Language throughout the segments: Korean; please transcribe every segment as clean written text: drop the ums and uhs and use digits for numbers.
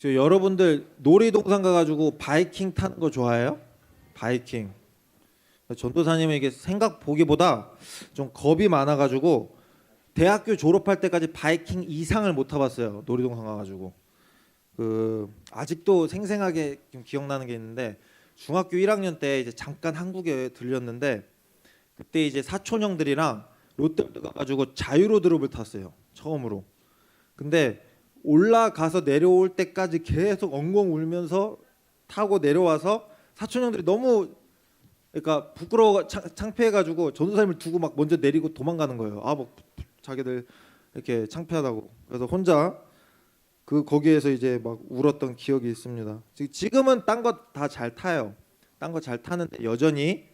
저 여러분들 놀이동산 가가지고 바이킹 타는 거 좋아해요? 바이킹. 전도사님은 이게 생각 보기보다 좀 겁이 많아가지고 대학교 졸업할 때까지 바이킹 이상을 못 타봤어요. 놀이동산 가가지고. 아직도 생생하게 좀 기억나는 게 있는데 중학교 1학년 때 이제 잠깐 한국에 들렸는데 그때 이제 사촌 형들이랑 롯데월드 가가지고 자유로드롭을 탔어요. 처음으로. 근데 올라가서 내려올 때까지 계속 엉엉 울면서 타고 내려와서 사촌 형들이 너무 그러니까 부끄러워 창피해가지고 전도사님을 두고 막 먼저 내리고 도망가는 거예요. 뭐 자기들 이렇게 창피하다고. 그래서 혼자 거기에서 이제 막 울었던 기억이 있습니다. 지금은 딴 거 다 잘 타요. 딴 거 잘 타는데 여전히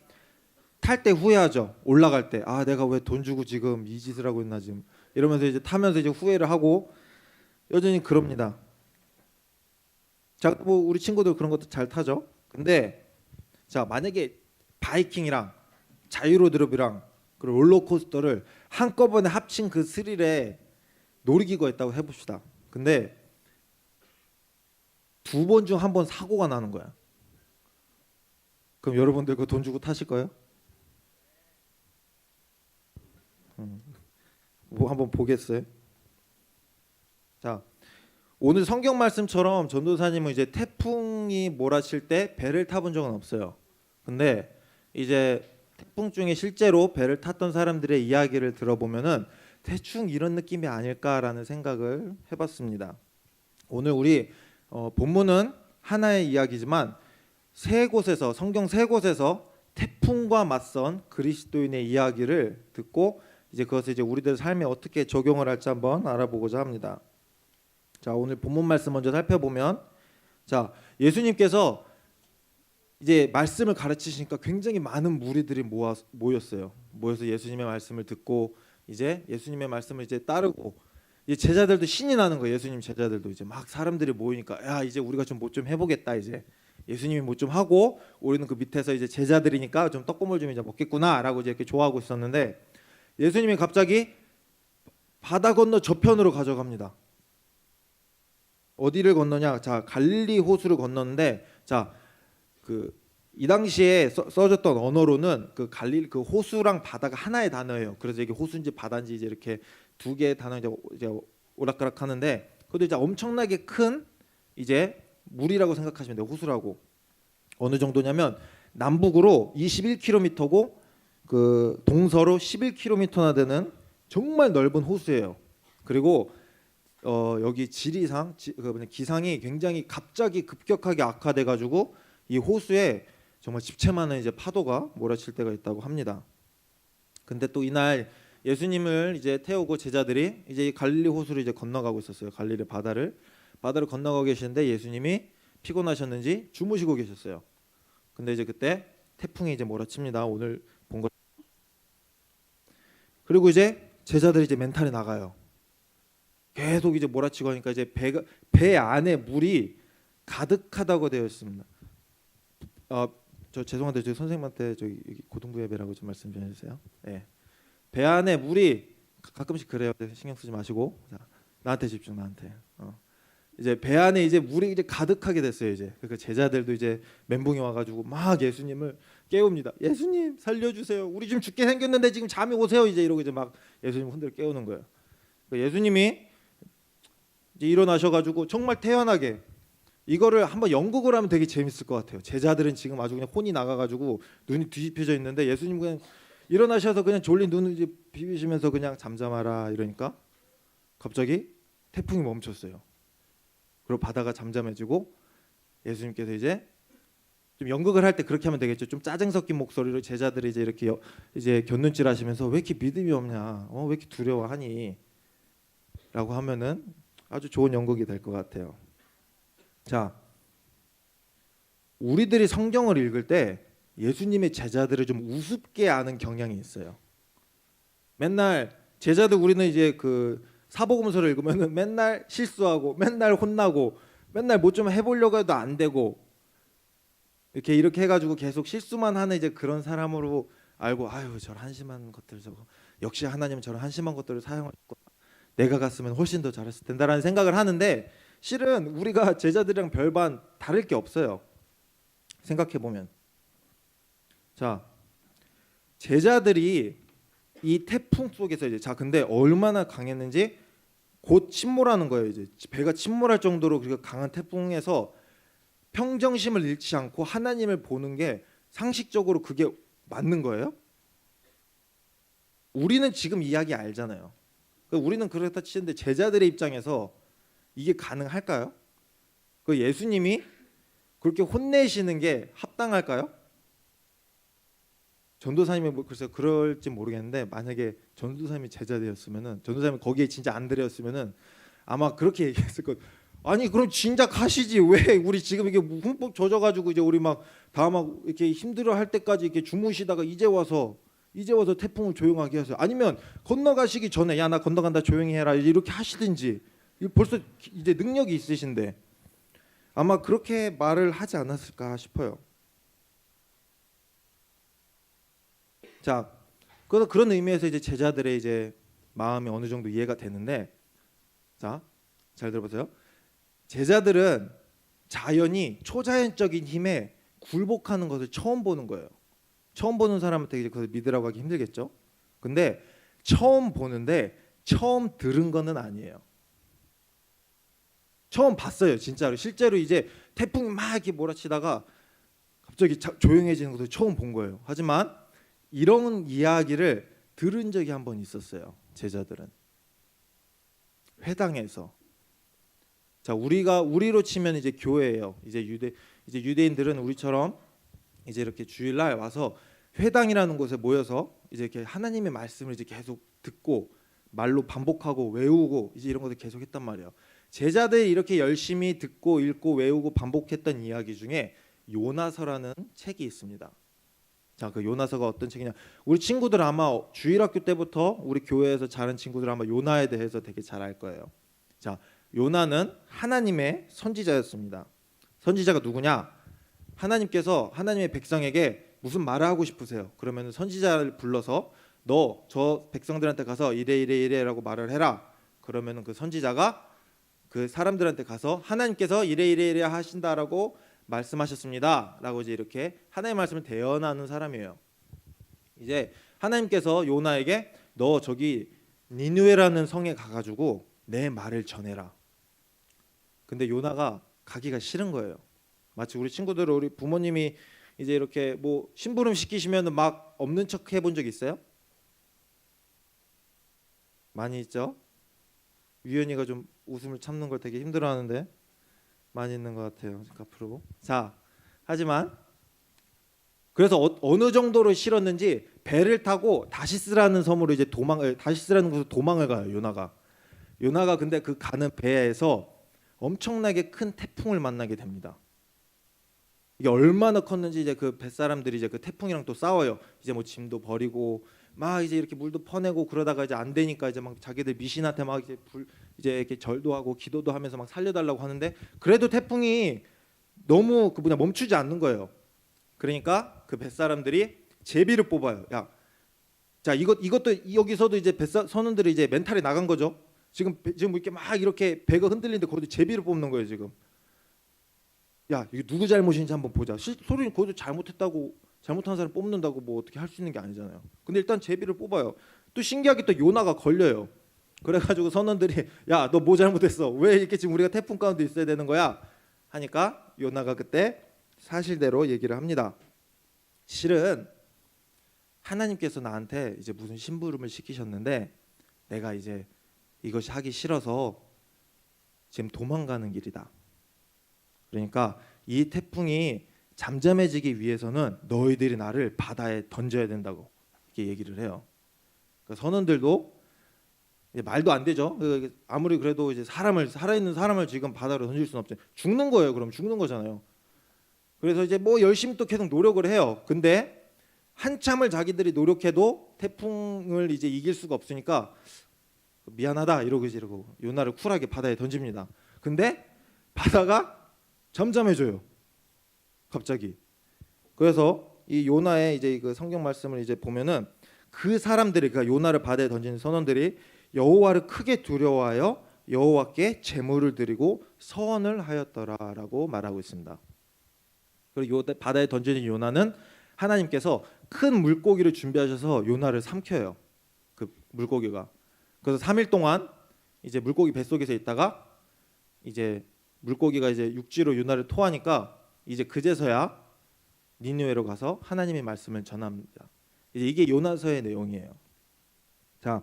탈 때 후회하죠. 올라갈 때 내가 왜 돈 주고 지금 이 짓을 하고 있나 지금 이러면서 이제 타면서 이제 후회를 하고 여전히 그럽니다. 자, 뭐 우리 친구들 그런 것도 잘 타죠. 근데 자, 만약에 바이킹이랑 자유로드롭이랑 그리고 롤러코스터를 한꺼번에 합친 그 스릴에 놀이기구가 있다고 해봅시다. 근데 두 번 중 한 번 사고가 나는 거야. 그럼 여러분들 그 돈 주고 타실 거예요? 뭐 한번 보겠어요? 자, 오늘 성경 말씀처럼 전도사님은 이제 태풍이 몰아칠 때 배를 타본 적은 없어요. 근데 이제 태풍 중에 실제로 배를 탔던 사람들의 이야기를 들어보면은 대충 이런 느낌이 아닐까라는 생각을 해봤습니다. 오늘 우리 본문은 하나의 이야기지만 성경 세 곳에서 태풍과 맞선 그리스도인의 이야기를 듣고 이제 그것을 이제 우리들 삶에 어떻게 적용을 할지 한번 알아보고자 합니다. 자, 오늘 본문 말씀 먼저 살펴보면, 자, 예수님께서 이제 말씀을 가르치시니까 굉장히 많은 무리들이 모였어요. 모여서 예수님의 말씀을 듣고 이제 예수님의 말씀을 이제 따르고 이제 제자들도 신이 나는 거예요. 예수님 제자들도 이제 막 사람들이 모이니까 야, 이제 우리가 좀 뭐 좀 해보겠다. 이제 예수님이 뭐 좀 하고 우리는 그 밑에서 이제 제자들이니까 좀 떡고물 좀 이제 먹겠구나라고 이제 이렇게 좋아하고 있었는데 예수님이 갑자기 바다 건너 저편으로 가져갑니다. 어디를 건너냐? 자, 갈릴리 호수를 건너는데, 자, 이 당시에 써졌던 언어로는 그 호수랑 바다가 하나의 단어예요. 그래서 이게 호수인지 바다인지 이제 이렇게 두 개의 단어 이제 오락가락 하는데, 그것도 이제 엄청나게 큰 이제 물이라고 생각하시면 돼요. 호수라고. 어느 정도냐면 남북으로 21km고 그 동서로 11km나 되는 정말 넓은 호수예요. 그리고 여기 지리상 기상이 굉장히 갑자기 급격하게 악화돼 가지고 이 호수에 정말 집채만한 이제 파도가 몰아칠 때가 있다고 합니다. 근데 또 이날 예수님을 이제 태우고 제자들이 이제 이 갈릴리 호수를 이제 건너가고 있었어요. 갈릴리 바다를 건너가고 계시는데 예수님이 피곤하셨는지 주무시고 계셨어요. 근데 이제 그때 태풍이 이제 몰아칩니다. 오늘 본 것. 그리고 이제 제자들이 이제 멘탈이 나가요. 계속 이제 몰아치고 하니까 이제 배 안에 물이 가득하다고 되어 있습니다. 저 죄송한데 저희 선생님한테 저기 고등부 예배라고 좀 말씀 좀 해주세요. 네. 배 안에 물이 가끔씩 그래요. 신경 쓰지 마시고 자, 나한테 집중 나한테. 이제 배 안에 이제 물이 이제 가득하게 됐어요. 이제 그러니까 제자들도 이제 멘붕이 와가지고 막 예수님을 깨웁니다. 예수님 살려주세요. 우리 지금 죽게 생겼는데 지금 잠이 오세요. 이제 이러고 이제 막 예수님 흔들어 깨우는 거예요. 그러니까 예수님이 이제 일어나셔가지고 정말 태연하게 이거를 한번 연극을 하면 되게 재밌을 것 같아요. 제자들은 지금 아주 그냥 혼이 나가가지고 눈이 뒤집혀져 있는데 예수님 그냥 일어나셔서 그냥 졸린 눈을 이제 비비시면서 그냥 잠잠하라 이러니까 갑자기 태풍이 멈췄어요. 그리고 바다가 잠잠해지고 예수님께서 이제 좀 연극을 할 때 그렇게 하면 되겠죠. 좀 짜증 섞인 목소리로 제자들이 이제 이렇게 이제 곁눈질하시면서 왜 이렇게 믿음이 없냐, 왜 이렇게 두려워하니? 라고 하면은 아주 좋은 연극이 될 것 같아요. 자, 우리들이 성경을 읽을 때 예수님의 제자들을 좀 우습게 아는 경향이 있어요. 맨날 제자들 우리는 이제 그 사복음서를 읽으면은 맨날 실수하고 맨날 혼나고 맨날 뭐 좀 해보려고 해도 안 되고 이렇게 해가지고 계속 실수만 하는 이제 그런 사람으로 알고 저런 한심한 것들 저거 역시 하나님은 저런 한심한 것들을 사용하셨구나. 내가 갔으면 훨씬 더 잘했을 텐다라는 생각을 하는데 실은 우리가 제자들이랑 별반 다를 게 없어요. 생각해 보면. 자, 제자들이 이 태풍 속에서 이제 자 근데 얼마나 강했는지 곧 침몰하는 거예요. 이제 배가 침몰할 정도로 그 강한 태풍에서 평정심을 잃지 않고 하나님을 보는 게 상식적으로 그게 맞는 거예요? 우리는 지금 이야기 알잖아요. 우리는 그렇다 치는데 제자들의 입장에서 이게 가능할까요? 그 예수님이 그렇게 혼내시는 게 합당할까요? 전도사님이 뭐 글쎄 그럴지 모르겠는데 만약에 전도사님이 제자 되었으면은 전도사님이 거기에 진짜 안 들였으면은 아마 그렇게 얘기했을 것. 아니 그럼 진작 하시지 왜 우리 지금 이게 흠뻑 젖어가지고 이제 우리 막 다 막 이렇게 힘들어할 때까지 이렇게 주무시다가 이제 와서 태풍을 조용하게 하세요. 아니면 건너가시기 전에 야 나 건너간다 조용히 해라 이렇게 하시든지. 벌써 이제 능력이 있으신데 아마 그렇게 말을 하지 않았을까 싶어요. 자, 그래서 그런 의미에서 이제 제자들의 이제 마음이 어느 정도 이해가 되는데, 자, 잘 들어보세요. 제자들은 자연이 초자연적인 힘에 굴복하는 것을 처음 보는 거예요. 처음 보는 사람한테 이제 그걸 믿으라고 하기 힘들겠죠. 근데 처음 보는데 처음 들은 거는 아니에요. 처음 봤어요, 진짜로. 실제로 이제 태풍이 막 이렇게 몰아치다가 갑자기 조용해지는 것을 처음 본 거예요. 하지만 이런 이야기를 들은 적이 한 번 있었어요. 제자들은 회당에서. 자, 우리로 치면 이제 교회예요. 이제 유대인들은 우리처럼 이제 이렇게 주일날 와서 회당이라는 곳에 모여서 이제 이렇게 하나님의 말씀을 이제 계속 듣고 말로 반복하고 외우고 이제 이런 것을 계속 했단 말이에요. 제자들이 이렇게 열심히 듣고 읽고 외우고 반복했던 이야기 중에 요나서라는 책이 있습니다. 자, 그 요나서가 어떤 책이냐? 우리 친구들 아마 주일학교 때부터 우리 교회에서 자란 친구들 아마 요나에 대해서 되게 잘 알 거예요. 자, 요나는 하나님의 선지자였습니다. 선지자가 누구냐? 하나님께서 하나님의 백성에게 무슨 말을 하고 싶으세요? 그러면 선지자를 불러서 너 저 백성들한테 가서 이래라고 말을 해라. 그러면 그 선지자가 그 사람들한테 가서 하나님께서 이래 하신다라고 말씀하셨습니다라고 이제 이렇게 하나님의 말씀을 대언하는 사람이에요. 이제 하나님께서 요나에게 너 저기 니느웨라는 성에 가가지고 내 말을 전해라. 근데 요나가 가기가 싫은 거예요. 마치 우리 친구들 우리 부모님이 이제 이렇게 뭐 심부름 시키시면 막 없는 척 해본 적 있어요? 많이 있죠. 유연이가 좀 웃음을 참는 걸 되게 힘들어하는데 많이 있는 것 같아요. 앞으로. 자, 하지만 그래서 어느 정도로 싫었는지 배를 타고 다시스라는 섬으로 이제 다시스라는 곳으로 도망을 가요. 요나가 근데 그 가는 배에서 엄청나게 큰 태풍을 만나게 됩니다. 이게 얼마나 컸는지 이제 그 뱃사람들이 이제 그 태풍이랑 또 싸워요. 이제 뭐 짐도 버리고 막 이제 이렇게 물도 퍼내고 그러다가 이제 안 되니까 이제 막 자기들 미신한테 막 이제 이렇게 절도 하고 기도도 하면서 막 살려달라고 하는데 그래도 태풍이 너무 멈추지 않는 거예요. 그러니까 그 뱃사람들이 제비를 뽑아요. 야, 자 이것도 여기서도 이제 선원들이 이제 멘탈이 나간 거죠. 지금 이렇게 막 이렇게 배가 흔들리는데 거기도 제비를 뽑는 거예요 지금. 야, 이게 누구 잘못인지 한번 보자. 소리는 거기도 잘못한 사람 뽑는다고 뭐 어떻게 할 수 있는 게 아니잖아요. 근데 일단 제비를 뽑아요. 또 신기하게 또 요나가 걸려요. 그래가지고 선원들이 야, 너 뭐 잘못했어? 왜 이렇게 지금 우리가 태풍 가운데 있어야 되는 거야? 하니까 요나가 그때 사실대로 얘기를 합니다. 실은 하나님께서 나한테 이제 무슨 심부름을 시키셨는데 내가 이제 이것이 하기 싫어서 지금 도망가는 길이다. 그러니까 이 태풍이 잠잠해지기 위해서는 너희들이 나를 바다에 던져야 된다고 이렇게 얘기를 해요. 그러니까 선원들도 말도 안 되죠. 아무리 그래도 이제 살아있는 사람을 지금 바다로 던질 수는 없죠. 죽는 거예요. 그럼 죽는 거잖아요. 그래서 이제 뭐 열심히 또 계속 노력을 해요. 근데 한참을 자기들이 노력해도 태풍을 이제 이길 수가 없으니까 미안하다 이러고 요나를 쿨하게 바다에 던집니다. 근데 바다가 잠잠해져요. 갑자기. 그래서 이 요나의 이제 그 성경 말씀을 이제 보면은 그 사람들이 그러니까 요나를 바다에 던지는 선원들이 여호와를 크게 두려워하여 여호와께 제물을 드리고 서원을 하였더라라고 말하고 있습니다. 그리고 바다에 던져진 요나는 하나님께서 큰 물고기를 준비하셔서 요나를 삼켜요. 그 물고기가. 그래서 3일 동안 이제 물고기 뱃속에서 있다가 이제 물고기가 이제 육지로 요나를 토하니까 이제 그제서야 니느웨로 가서 하나님의 말씀을 전합니다. 이제 이게 요나서의 내용이에요. 자,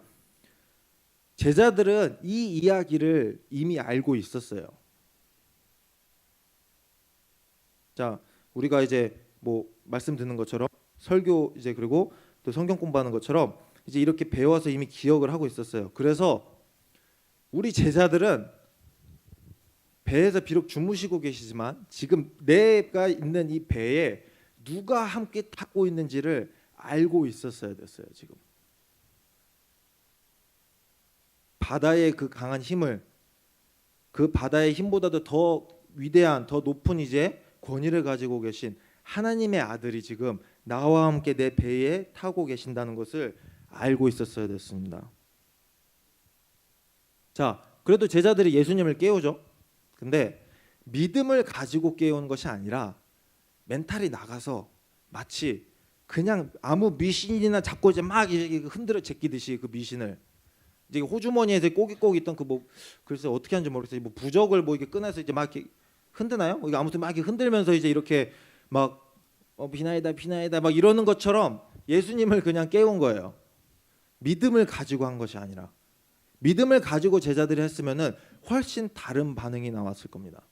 제자들은 이 이야기를 이미 알고 있었어요. 자, 우리가 이제 뭐 말씀 듣는 것처럼 설교 이제 그리고 또 성경 공부하는 것처럼 이제 이렇게 배워서 이미 기억을 하고 있었어요. 그래서 우리 제자들은 배에서 비록 주무시고 계시지만 지금 내가 있는 이 배에 누가 함께 타고 있는지를 알고 있었어야 됐어요. 지금 바다의 그 강한 힘을, 그 바다의 힘보다도 더 위대한 더 높은 이제 권위를 가지고 계신 하나님의 아들이 지금 나와 함께 내 배에 타고 계신다는 것을 알고 있었어야 됐습니다. 자, 그래도 제자들이 예수님을 깨우죠. 근데 믿음을 가지고 깨우는 것이 아니라 멘탈이 나가서 마치 그냥 아무 미신이나 잡고 이제 막 흔들어 제끼듯이 그 미신을 이제 호주머니에서 꼬깃꼬깃 있던 그 뭐 글쎄 어떻게 하는지 모르겠어요. 뭐 부적을 뭐 이렇게 꺼내서 이제 막 이렇게 흔드나요? 이게 아무튼 막 이렇게 흔들면서 이제 이렇게 막 비나이다 비나이다 막 이러는 것처럼 예수님을 그냥 깨운 거예요. 믿음을 가지고 한 것이 아니라 믿음을 가지고 제자들이 했으면은 훨씬 다른 반응이 나왔을 겁니다.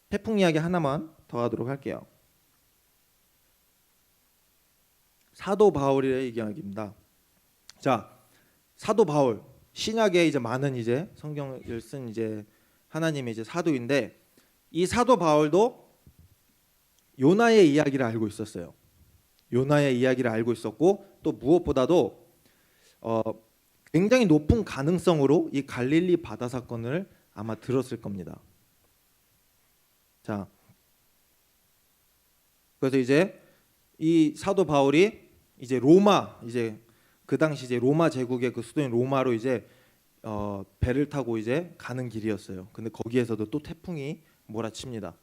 태풍 이야기 하나만 더 하도록 할게요. 사도 바울의 이야기입니다. 자, 사도 바울 신약에 이제 많은 이제 성경을 쓴 이제 하나님의 이제 사도인데 이 사도 바울도 요나의 이야기를 알고 있었어요. 요나의 이야기를 알고 있었고 또 무엇보다도 굉장히 높은 가능성으로 이 갈릴리 바다 사건을 아마 들었을 겁니다. 자, 그래서 이제 이 사도 바울이 이제 로마 이제 그 당시 이제 로마 제국의 그 수도인 로마로 이제 배를 타고 이제 가는 길이었어요. 근데 거기에서도 또 태풍이 몰아칩니다.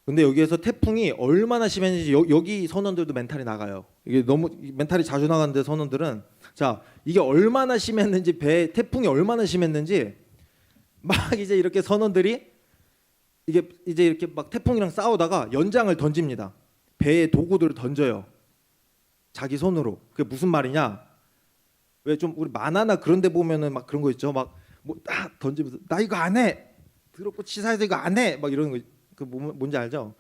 근데 여기에서 태풍이 얼마나 심했는지 여기 선원들도 멘탈이 나가요. 이게 너무 멘탈이 자주 나가는데 선원들은 자 이게 얼마나 심했는지 배 태풍이 얼마나 심했는지 막 이제 이렇게 선원들이 이게 이제 이렇게 막 태풍이랑 싸우다가 연장을 던집니다. 배에 도구들을 던져요. 자기 손으로. 그게 무슨 말이냐? 왜 좀 우리 만화나 그런 데 보면은 막 그런 거 있죠. 막 뭐 딱 던지면서 나 이거 안 해. 더럽고 치사해서 이거 안 해. 막 이러는 거. 그 뭔지 알죠?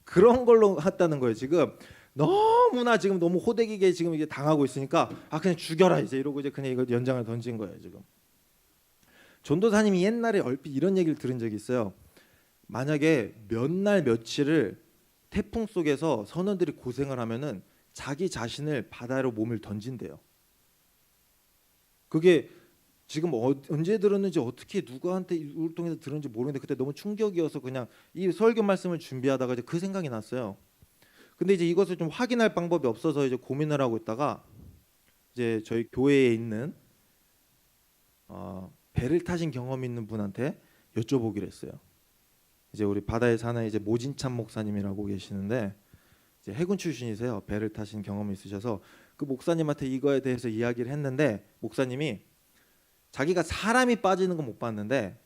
그런 걸로 했다는 거예요. 지금 너무나 지금 너무 호되게 지금 이게 당하고 있으니까 아 그냥 죽여라 이제 이러고 이제 그냥 이거 연장을 던진 거예요. 지금 전도사님이 옛날에 얼핏 이런 얘기를 들은 적이 있어요. 만약에 몇 날 며칠을 태풍 속에서 선원들이 고생을 하면은 자기 자신을 바다로 몸을 던진대요. 그게 지금 언제 들었는지 어떻게 누구한테 이걸 통해서 들었는지 모르는데 그때 너무 충격이어서 그냥 이 설교 말씀을 준비하다가 이제 그 생각이 났어요. 근데 이제 이것을 좀 확인할 방법이 없어서 이제 고민을 하고 있다가 이제 저희 교회에 있는 배를 타신 경험이 있는 분한테 여쭤보기로 했어요. 이제 우리 바다에 사는 이제 모진찬 목사님이라고 계시는데 이제 해군 출신이세요. 배를 타신 경험이 있으셔서 그 목사님한테 이거에 대해서 이야기를 했는데 목사님이 자기가 사람이 빠지는 건 못 봤는데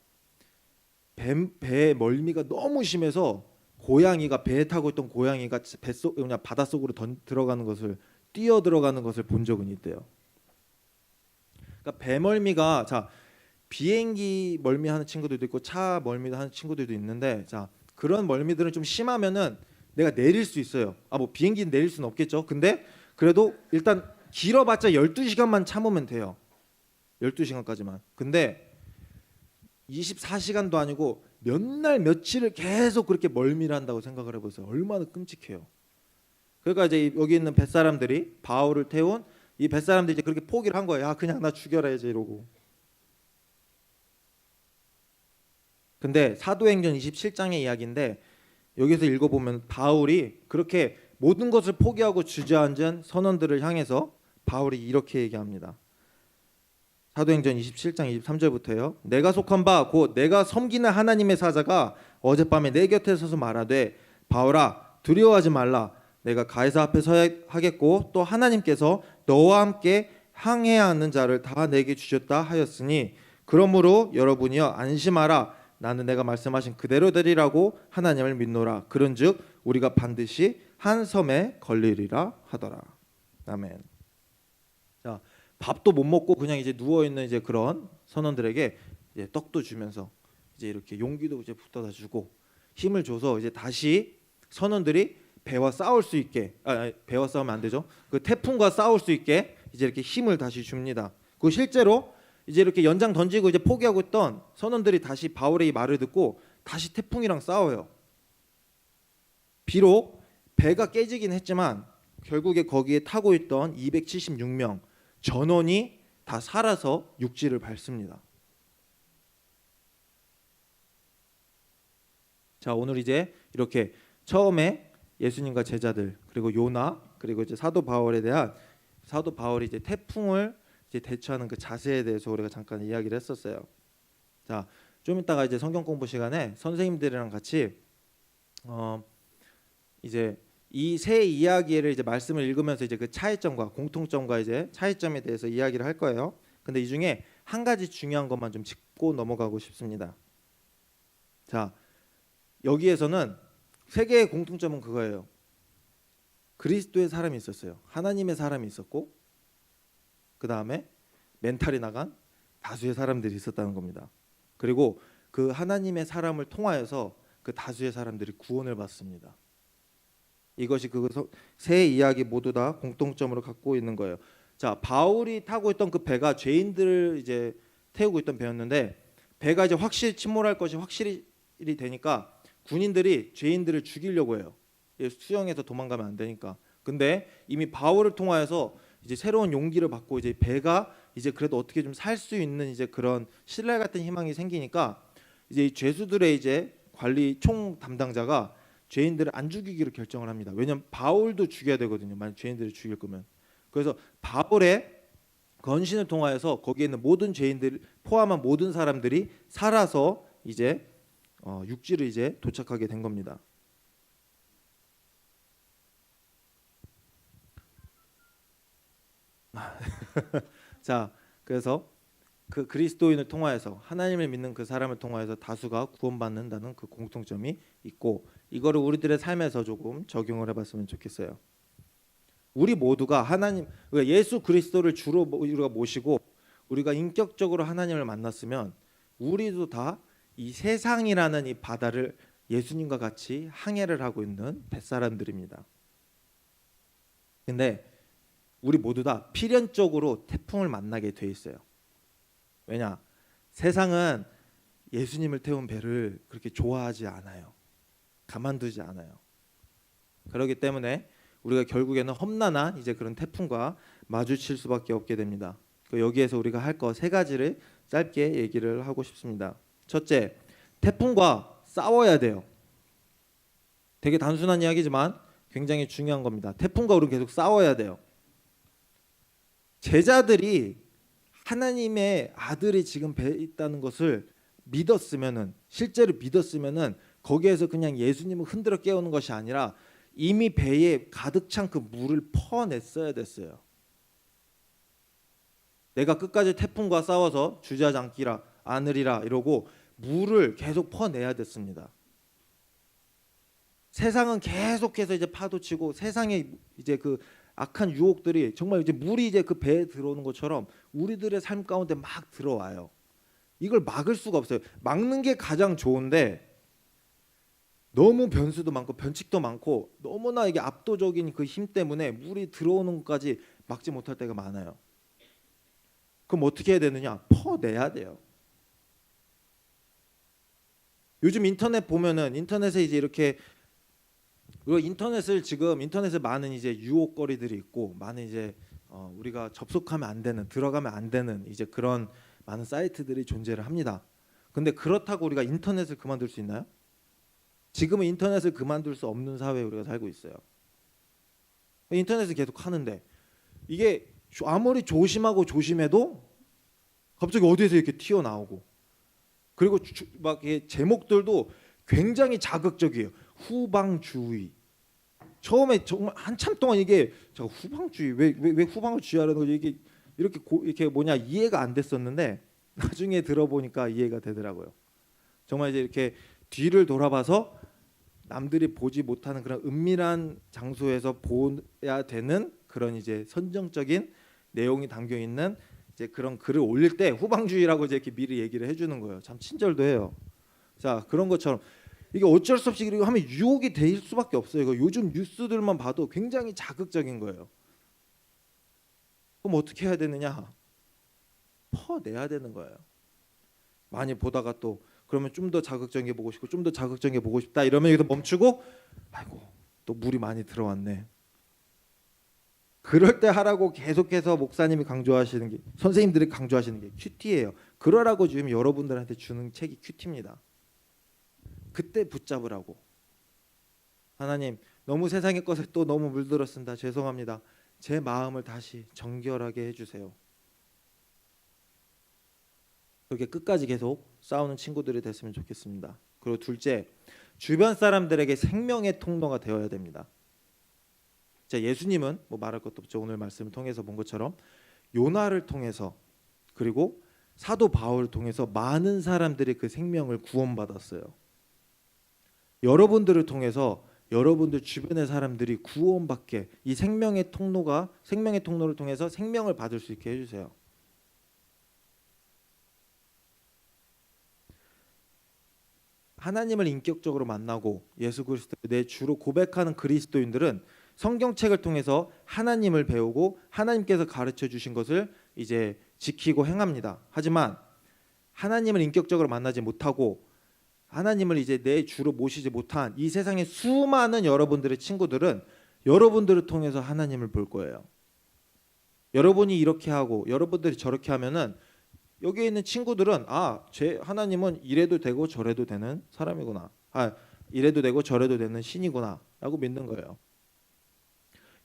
배의 멀미가 너무 심해서 고양이가 배에 타고 있던 고양이가 뱃속 그냥 바닷속으로 들어가는 것을 뛰어 들어가는 것을 본 적은 있대요. 그러니까 배 멀미가 자 비행기 멀미하는 친구들도 있고 차 멀미도 하는 친구들도 있는데 자 그런 멀미들은 좀 심하면은 내가 내릴 수 있어요. 뭐 비행기는 내릴 수는 없겠죠. 근데 그래도 일단 길어봤자 12시간만 참으면 돼요. 12시간까지만. 근데 24시간도 아니고 몇 날 며칠을 계속 그렇게 멀미를 한다고 생각을 해보세요. 얼마나 끔찍해요. 그러니까 이제 여기 있는 뱃사람들이 바울을 태운 이 뱃사람들이 이제 그렇게 포기를 한 거예요. 야 그냥 나 죽여라 이제 이러고. 근데 사도행전 27장의 이야기인데 여기서 읽어보면 바울이 그렇게 모든 것을 포기하고 주저앉은 선원들을 향해서 바울이 이렇게 얘기합니다. 사도행전 27장 23절부터요. 내가 속한 바 곧 내가 섬기는 하나님의 사자가 어젯밤에 내 곁에 서서 말하되 바울아 두려워하지 말라. 내가 가이사 앞에 서야 하겠고 또 하나님께서 너와 함께 항해야 하는 자를 다 내게 주셨다 하였으니 그러므로 여러분이여 안심하라. 나는 내가 말씀하신 그대로 되리라고 하나님을 믿노라. 그런즉 우리가 반드시 한 섬에 걸리리라 하더라. 아멘. 자, 밥도 못 먹고 그냥 이제 누워 있는 이제 그런 선원들에게 이제 떡도 주면서 이제 이렇게 용기도 이제 붙어다 주고 힘을 줘서 이제 다시 선원들이 배와 싸울 수 있게 배와 싸우면 안 되죠. 그 태풍과 싸울 수 있게 이제 이렇게 힘을 다시 줍니다. 그 실제로 이제 이렇게 연장 던지고 이제 포기하고 있던 선원들이 다시 바울의 이 말을 듣고 다시 태풍이랑 싸워요. 비록 배가 깨지긴 했지만 결국에 거기에 타고 있던 276명 전원이 다 살아서 육지를 밟습니다. 자, 오늘 이제 이렇게 처음에 예수님과 제자들 그리고 요나 그리고 이제 사도 바울에 대한 사도 바울이 이제 태풍을 이제 대처하는 그 자세에 대해서 우리가 잠깐 이야기를 했었어요. 자, 좀 이따가 이제 성경 공부 시간에 선생님들이랑 같이 이제 이 세 이야기를 이제 말씀을 읽으면서 이제 그 차이점과 공통점과 이제 차이점에 대해서 이야기를 할 거예요. 근데 이 중에 한 가지 중요한 것만 좀 짚고 넘어가고 싶습니다. 자, 여기에서는 세 개의 공통점은 그거예요. 그리스도의 사람이 있었어요. 하나님의 사람이 있었고 그 다음에 멘탈이 나간 다수의 사람들이 있었다는 겁니다. 그리고 그 하나님의 사람을 통하여서 그 다수의 사람들이 구원을 받습니다. 이것이 그 세 이야기 모두 다 공통점으로 갖고 있는 거예요. 자, 바울이 타고 있던 그 배가 죄인들을 이제 태우고 있던 배였는데 배가 이제 확실히 침몰할 것이 확실히 되니까 군인들이 죄인들을 죽이려고 해요. 수영해서 도망가면 안 되니까. 근데 이미 바울을 통하여서 이제 새로운 용기를 받고 이제 배가 이제 그래도 어떻게 좀 살 수 있는 이제 그런 신뢰 같은 희망이 생기니까 이제 이 죄수들의 이제 관리 총 담당자가 죄인들을 안 죽이기로 결정을 합니다. 왜냐하면 바울도 죽여야 되거든요. 만약 죄인들을 죽일 거면. 그래서 바울의 건신을 통하여서 거기에 있는 모든 죄인들 포함한 모든 사람들이 살아서 이제 육지를 이제 도착하게 된 겁니다. 자, 그래서 그 그리스도인을 통하여서 하나님을 믿는 그 사람을 통하여서 다수가 구원받는다는 그 공통점이 있고 이거를 우리들의 삶에서 조금 적용을 해봤으면 좋겠어요. 우리 모두가 하나님, 예수 그리스도를 주로 우리가 모시고 우리가 인격적으로 하나님을 만났으면 우리도 다 이 세상이라는 이 바다를 예수님과 같이 항해를 하고 있는 뱃사람들입니다. 근데 우리 모두 다 필연적으로 태풍을 만나게 돼 있어요. 왜냐? 세상은 예수님을 태운 배를 그렇게 좋아하지 않아요. 가만두지 않아요. 그렇기 때문에 우리가 결국에는 험난한 이제 그런 태풍과 마주칠 수밖에 없게 됩니다. 여기에서 우리가 할 거 세 가지를 짧게 얘기를 하고 싶습니다. 첫째, 태풍과 싸워야 돼요. 되게 단순한 이야기지만 굉장히 중요한 겁니다. 태풍과 우리는 계속 싸워야 돼요. 제자들이 하나님의 아들이 지금 배에 있다는 것을 믿었으면은 실제로 믿었으면은 거기에서 그냥 예수님을 흔들어 깨우는 것이 아니라 이미 배에 가득 찬 그 물을 퍼냈어야 됐어요. 내가 끝까지 태풍과 싸워서 주저하지 않으리라 이러고 물을 계속 퍼내야 됐습니다. 세상은 계속해서 이제 파도치고 세상에 이제 그 악한 유혹들이 정말 이제 물이 이제 그 배에 들어오는 것처럼 우리들의 삶 가운데 막 들어와요. 이걸 막을 수가 없어요. 막는 게 가장 좋은데 너무 변수도 많고 변칙도 많고 너무나 이게 압도적인 그 힘 때문에 물이 들어오는 것까지 막지 못할 때가 많아요. 그럼 어떻게 해야 되느냐? 퍼내야 돼요. 요즘 인터넷 보면은 인터넷에 이제 이렇게 인터넷에 많은 이제 유혹거리들이 있고 많은 이제 우리가 접속하면 안 되는 들어가면 안 되는 이제 그런 많은 사이트들이 존재를 합니다. 근데 그렇다고 우리가 인터넷을 그만둘 수 있나요? 지금은 인터넷을 그만둘 수 없는 사회에 우리가 살고 있어요. 인터넷을 계속 하는데 이게 아무리 조심하고 조심해도 갑자기 어디에서 이렇게 튀어나오고, 그리고 막 제목들도 굉장히 자극적이에요. 후방주의. 처음에 정말 한참 동안 이게 저 후방주의 왜 후방을 주의하라는 거지, 이게 이렇게 뭐냐 이해가 안 됐었는데 나중에 들어보니까 이해가 되더라고요. 정말 이제 이렇게 뒤를 돌아봐서 남들이 보지 못하는 그런 은밀한 장소에서 보야 되는 그런 이제 선정적인 내용이 담겨 있는 이제 그런 글을 올릴 때 후방주의라고 이제 이렇게 미리 얘기를 해주는 거예요. 참 친절도 해요. 자, 그런 것처럼 이게 어쩔 수 없이 그리고 하면 유혹이 될 수밖에 없어요. 이거 요즘 뉴스들만 봐도 굉장히 자극적인 거예요. 그럼 어떻게 해야 되느냐? 퍼내야 되는 거예요. 많이 보다가 또 그러면 좀 더 자극적인 게 보고 싶고 좀 더 자극적인 게 보고 싶다 이러면 여기서 멈추고, 아이고 또 물이 많이 들어왔네. 그럴 때 하라고 계속해서 목사님이 강조하시는 게, 선생님들이 강조하시는 게 큐티예요. 그러라고 지금 여러분들한테 주는 책이 큐티입니다. 그때 붙잡으라고. 하나님, 너무 세상의 것에 또 너무 물들었습니다. 죄송합니다. 제 마음을 다시 정결하게 해주세요. 그렇게 끝까지 계속 싸우는 친구들이 됐으면 좋겠습니다. 그리고 둘째, 주변 사람들에게 생명의 통로가 되어야 됩니다. 자, 예수님은 뭐 말할 것도 없죠. 오늘 말씀을 통해서 본 것처럼 요나를 통해서 그리고 사도 바울을 통해서 많은 사람들이 그 생명을 구원받았어요. 여러분들을 통해서 여러분들 주변의 사람들이 구원받게 이 생명의 통로를 통해서 생명을 받을 수 있게 해주세요. 하나님을 인격적으로 만나고 예수 그리스도를 내 주로 고백하는 그리스도인들은 성경책을 통해서 하나님을 배우고 하나님께서 가르쳐 주신 것을 이제 지키고 행합니다. 하지만 하나님을 인격적으로 만나지 못하고 하나님을 이제 내 주로 모시지 못한 이 세상의 수많은 여러분들의 친구들은 여러분들을 통해서 하나님을 볼 거예요. 여러분이 이렇게 하고 여러분들이 저렇게 하면은 여기에 있는 친구들은 제 하나님은 이래도 되고 저래도 되는 사람이구나. 이래도 되고 저래도 되는 신이구나 라고 믿는 거예요.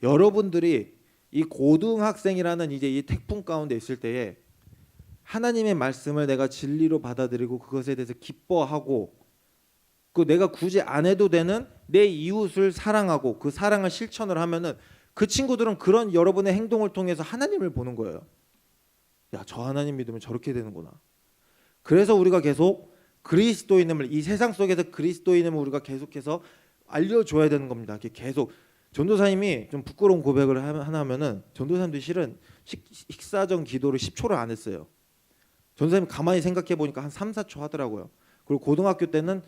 여러분들이 이 고등학생이라는 이제 이 태풍 가운데 있을 때에 하나님의 말씀을 내가 진리로 받아들이고 그것에 대해서 기뻐하고 그 내가 굳이 안 해도 되는 내 이웃을 사랑하고 그 사랑을 실천을 하면은 그 친구들은 그런 여러분의 행동을 통해서 하나님을 보는 거예요. 야, 저 하나님 믿으면 저렇게 되는구나. 그래서 우리가 계속 그리스도인임을, 이 세상 속에서 그리스도인임을 우리가 계속해서 알려줘야 되는 겁니다. 계속 전도사님이 좀 부끄러운 고백을 하나 하면은 전도사님들이 실은 식사 전 기도를 10초를 안 했어요. 전도사님 가만히 생각해 보니까 한 3, 4초 하더라고요. 그리고 고등학교 때는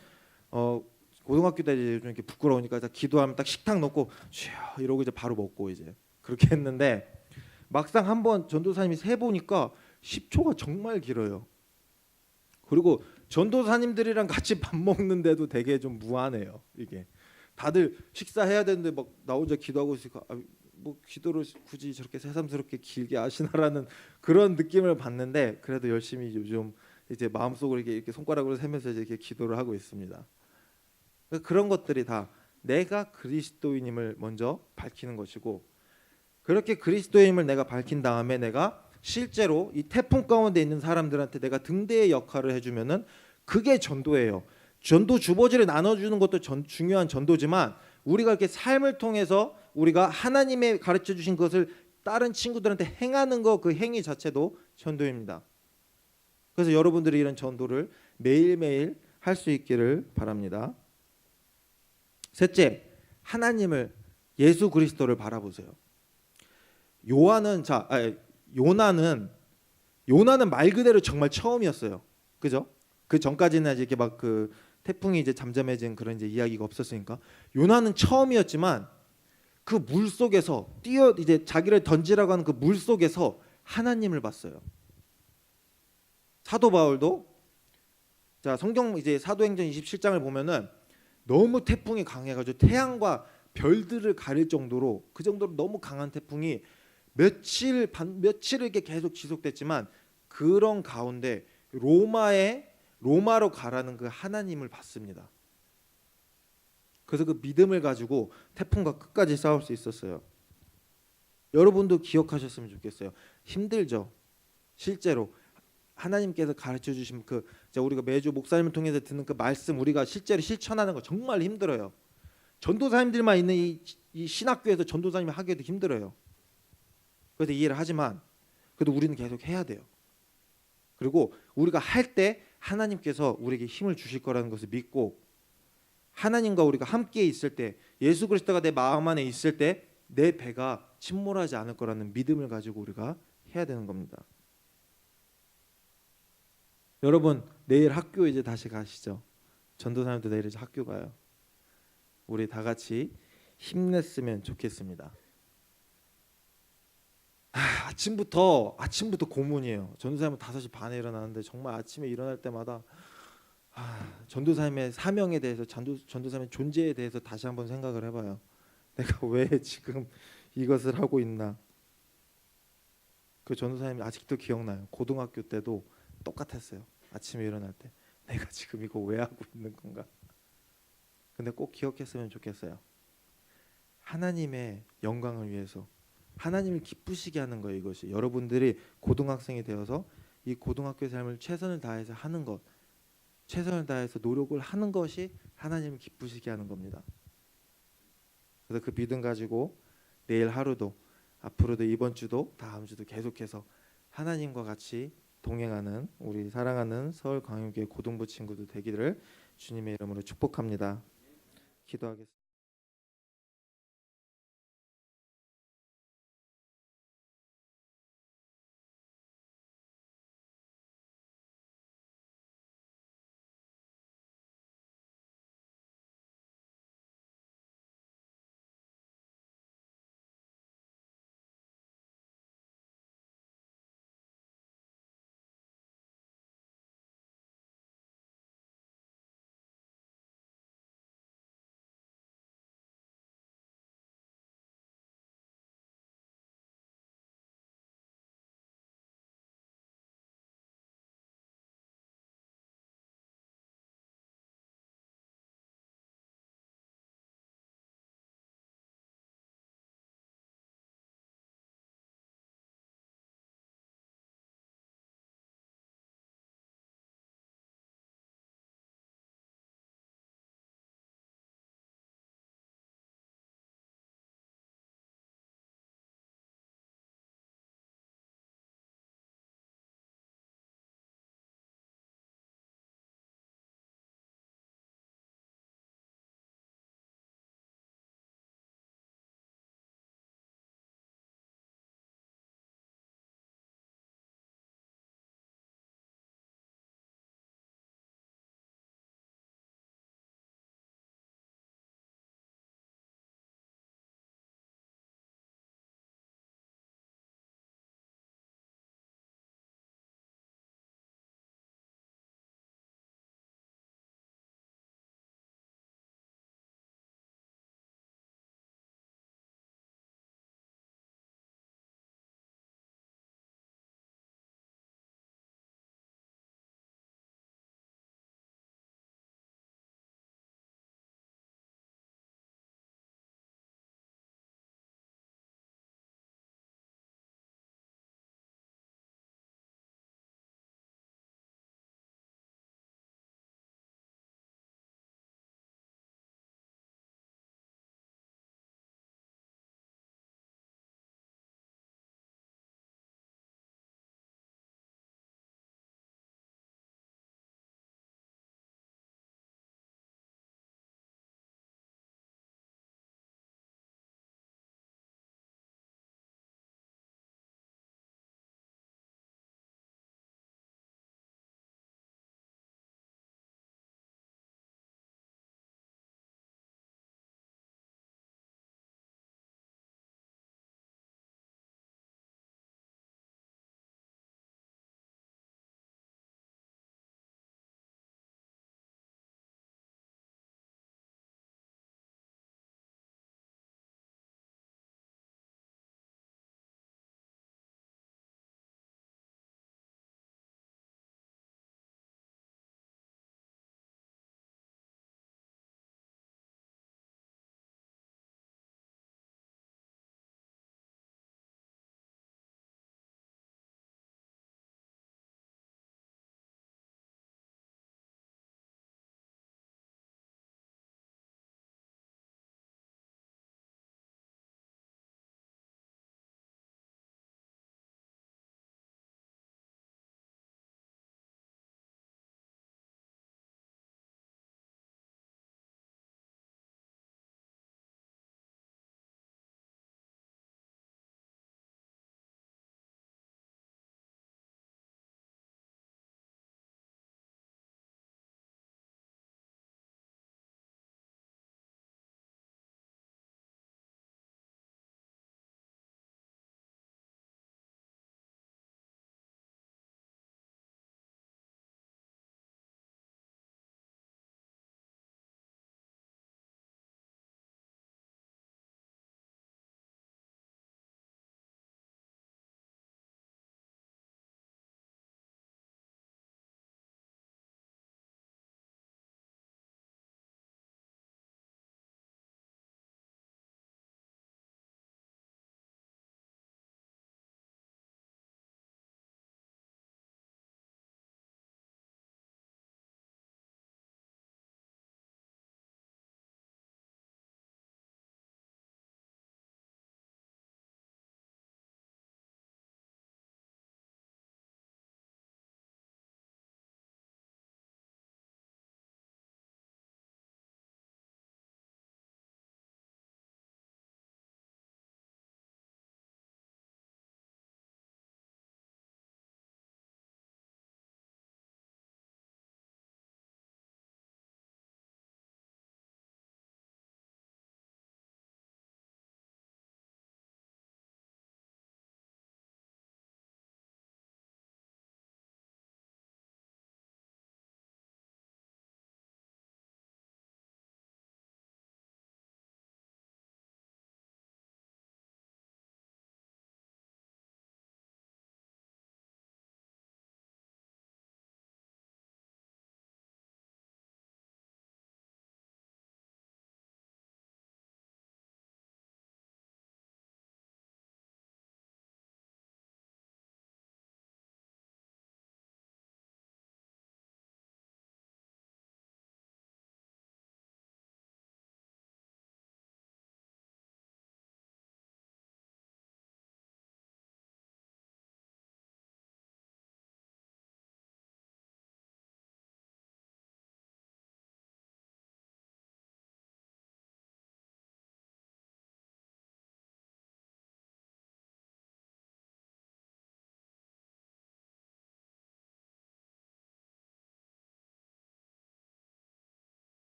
고등학교 때 이제 좀 이렇게 부끄러우니까 기도하면 딱 식탁 놓고 쉬어 이러고 이제 바로 먹고 이제 그렇게 했는데 막상 한번 전도사님이 세 보니까 10초가 정말 길어요. 그리고 전도사님들이랑 같이 밥 먹는데도 되게 좀 무안해요. 이게 다들 식사해야 되는데 막 나 혼자 기도하고 있으니까 뭐 기도를 굳이 저렇게 새삼스럽게 길게 하시나라는 그런 느낌을 받는데 그래도 열심히 요즘 이제 마음속으로 이렇게 손가락으로 세면서 이렇게 기도를 하고 있습니다. 그런 것들이 다 내가 그리스도인임을 먼저 밝히는 것이고, 그렇게 그리스도인임을 내가 밝힌 다음에 내가 실제로 이 태풍 가운데 있는 사람들한테 내가 등대의 역할을 해주면은 그게 전도예요. 전도 주보지를 나눠주는 것도 중요한 전도지만 우리가 이렇게 삶을 통해서 우리가 하나님의 가르쳐 주신 것을 다른 친구들한테 행하는 거, 그 행위 자체도 전도입니다. 그래서 여러분들이 이런 전도를 매일매일 할 수 있기를 바랍니다. 셋째, 하나님을, 예수 그리스도를 바라보세요. 요나는 말 그대로 정말 처음이었어요. 그죠? 그 전까지는 이렇게 막 그 태풍이 이제 잠잠해진 그런 이제 이야기가 없었으니까 요나는 처음이었지만 그 물 속에서 이제 자기를 던지라고 하는 그 물 속에서 하나님을 봤어요. 사도 바울도 성경 이제 사도행전 27장을 보면은 너무 태풍이 강해가지고 태양과 별들을 가릴 정도로 그 정도로 너무 강한 태풍이 며칠 이렇게 계속 지속됐지만 그런 가운데 로마로 가라는 그 하나님을 봤습니다. 그래서 그 믿음을 가지고 태풍과 끝까지 싸울 수 있었어요. 여러분도 기억하셨으면 좋겠어요. 힘들죠. 실제로 하나님께서 가르쳐 주신 그 이제 우리가 매주 목사님을 통해서 듣는 그 말씀 우리가 실제로 실천하는 거 정말 힘들어요. 전도사님들만 있는 이 신학교에서 전도사님이 하기도 힘들어요. 그래서 이해를 하지만 그래도 우리는 계속 해야 돼요. 그리고 우리가 할 때 하나님께서 우리에게 힘을 주실 거라는 것을 믿고 하나님과 우리가 함께 있을 때 예수 그리스도가 내 마음 안에 있을 때 내 배가 침몰하지 않을 거라는 믿음을 가지고 우리가 해야 되는 겁니다. 여러분 내일 학교 이제 다시 가시죠. 전도사님도 내일 이제 학교 가요. 우리 다 같이 힘냈으면 좋겠습니다. 아침부터 고문이에요. 전도사님은 5시 반에 일어나는데 정말 아침에 일어날 때마다 전도사님의 사명에 대해서 전도사님의 존재에 대해서 다시 한번 생각을 해봐요. 내가 왜 지금 이것을 하고 있나. 그 전도사님이 아직도 기억나요. 고등학교 때도 똑같았어요. 아침에 일어날 때 내가 지금 이거 왜 하고 있는 건가. 근데 꼭 기억했으면 좋겠어요. 하나님의 영광을 위해서 하나님을 기쁘시게 하는 거예요. 이것이 여러분들이 고등학생이 되어서 이 고등학교 삶을 최선을 다해서 하는 것, 최선을 다해서 노력을 하는 것이 하나님을 기쁘시게 하는 겁니다. 그래서 그 믿음 가지고 내일 하루도 앞으로도 이번 주도 다음 주도 계속해서 하나님과 같이 동행하는 우리 사랑하는 서울광역교회 고등부 친구들 되기를 주님의 이름으로 축복합니다. 기도하겠습니다.